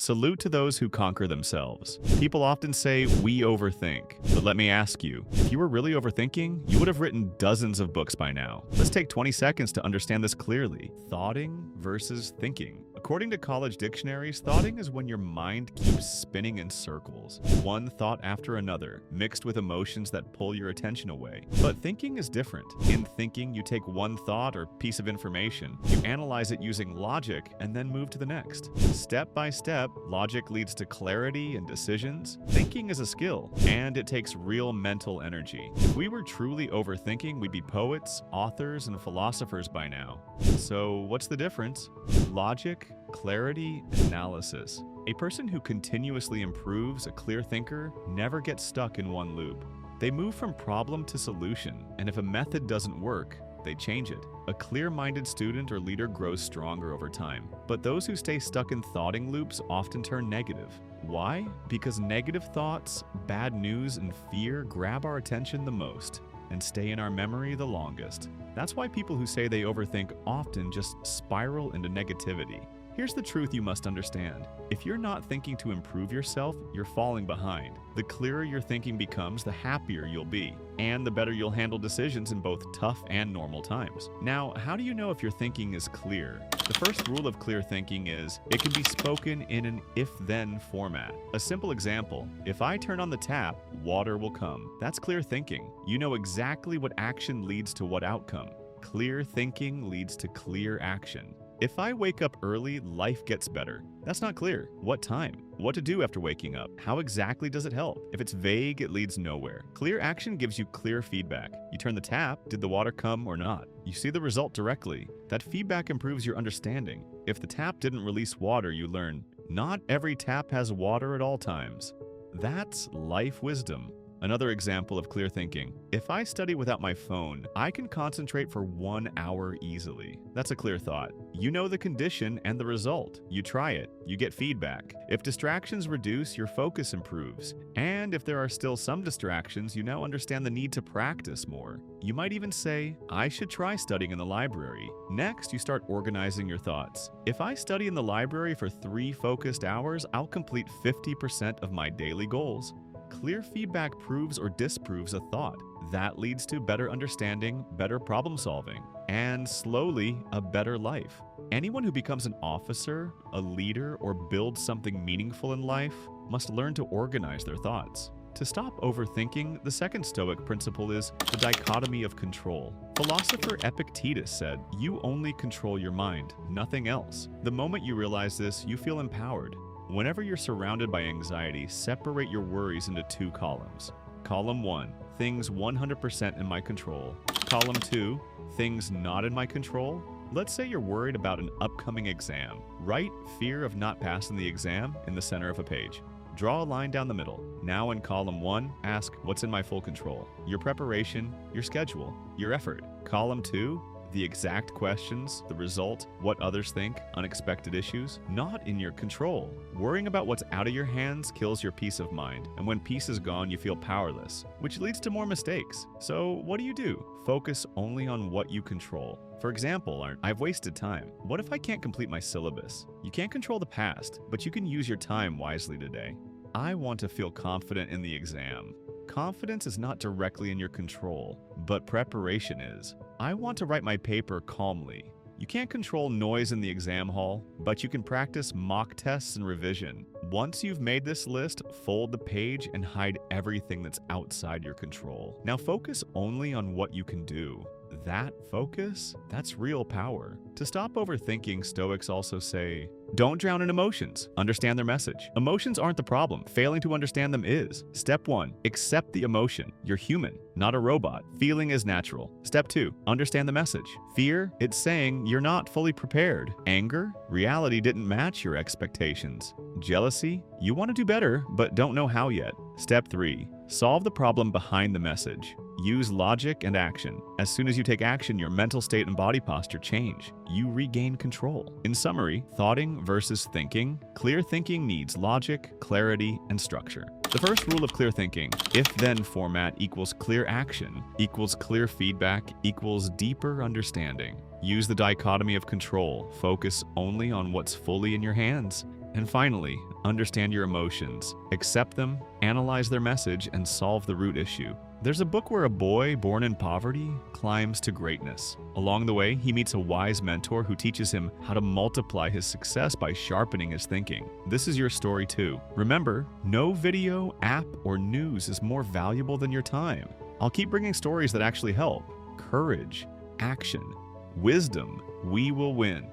Salute to those who conquer themselves. People often say we overthink, but let me ask you, if you were really overthinking, you would have written dozens of books by now. Let's take 20 seconds to understand this clearly. Thoughting versus thinking. According to college dictionaries, thoughting is when your mind keeps spinning in circles, one thought after another, mixed with emotions that pull your attention away. But thinking is different. In thinking, you take one thought or piece of information, you analyze it using logic, and then move to the next. Step by step, logic leads to clarity and decisions. Thinking is a skill, and it takes real mental energy. If we were truly overthinking, we'd be poets, authors, and philosophers by now. So what's the difference? Logic, clarity, analysis. A person who continuously improves, a clear thinker, never gets stuck in one loop. They move from problem to solution, and if a method doesn't work, they change it. A clear-minded student or leader grows stronger over time, but those who stay stuck in thoughting loops often turn negative. Why? Because negative thoughts, bad news, and fear grab our attention the most and stay in our memory the longest. That's why people who say they overthink often just spiral into negativity. Here's the truth you must understand. If you're not thinking to improve yourself, you're falling behind. The clearer your thinking becomes, the happier you'll be, and the better you'll handle decisions in both tough and normal times. Now, how do you know if your thinking is clear? The first rule of clear thinking is it can be spoken in an if-then format. A simple example, if I turn on the tap, water will come. That's clear thinking. You know exactly what action leads to what outcome. Clear thinking leads to clear action. If I wake up early, life gets better. That's not clear. What time? What to do after waking up? How exactly does it help? If it's vague, it leads nowhere. Clear action gives you clear feedback. You turn the tap, did the water come or not? You see the result directly. That feedback improves your understanding. If the tap didn't release water, you learn, not every tap has water at all times. That's life wisdom. Another example of clear thinking. If I study without my phone, I can concentrate for 1 hour easily. That's a clear thought. You know the condition and the result. You try it. You get feedback. If distractions reduce, your focus improves. And if there are still some distractions, you now understand the need to practice more. You might even say, I should try studying in the library. Next, you start organizing your thoughts. If I study in the library for 3 focused hours, I'll complete 50% of my daily goals. Clear feedback proves or disproves a thought. That leads to better understanding, better problem solving, and slowly, a better life. Anyone who becomes an officer, a leader, or builds something meaningful in life must learn to organize their thoughts. To stop overthinking, the second Stoic principle is the dichotomy of control. Philosopher Epictetus said, "You only control your mind, nothing else." The moment you realize this, you feel empowered. Whenever you're surrounded by anxiety, separate your worries into 2 columns. Column 1, things 100% in my control. Column 2, things not in my control. Let's say you're worried about an upcoming exam. Write fear of not passing the exam in the center of a page. Draw a line down the middle. Now in column 1, ask what's in my full control. Your preparation, your schedule, your effort. Column 2, the exact questions, the result, what others think, unexpected issues, not in your control. Worrying about what's out of your hands kills your peace of mind, and when peace is gone, you feel powerless, which leads to more mistakes. So what do? Focus only on what you control. For example, I've wasted time. What if I can't complete my syllabus? You can't control the past, but you can use your time wisely today. I want to feel confident in the exam. Confidence is not directly in your control, but preparation is. I want to write my paper calmly. You can't control noise in the exam hall, but you can practice mock tests and revision. Once you've made this list, fold the page and hide everything that's outside your control. Now focus only on what you can do. That focus, that's real power. To stop overthinking, Stoics also say, don't drown in emotions. Understand their message. Emotions aren't the problem. Failing to understand them is. Step 1, accept the emotion. You're human, not a robot. Feeling is natural. Step 2, understand the message. Fear, it's saying you're not fully prepared. Anger, reality didn't match your expectations. Jealousy, you want to do better, but don't know how yet. Step 3, solve the problem behind the message. Use logic and action. As soon as you take action, your mental state and body posture change. You regain control. In summary, thoughting versus thinking. Clear thinking needs logic, clarity, and structure. The first rule of clear thinking, if-then format equals clear action, equals clear feedback, equals deeper understanding. Use the dichotomy of control. Focus only on what's fully in your hands. And finally, understand your emotions. Accept them, analyze their message, and solve the root issue. There's a book where a boy born in poverty climbs to greatness. Along the way, he meets a wise mentor who teaches him how to multiply his success by sharpening his thinking. This is your story too. Remember, no video, app, or news is more valuable than your time. I'll keep bringing stories that actually help. Courage, action, wisdom. We will win.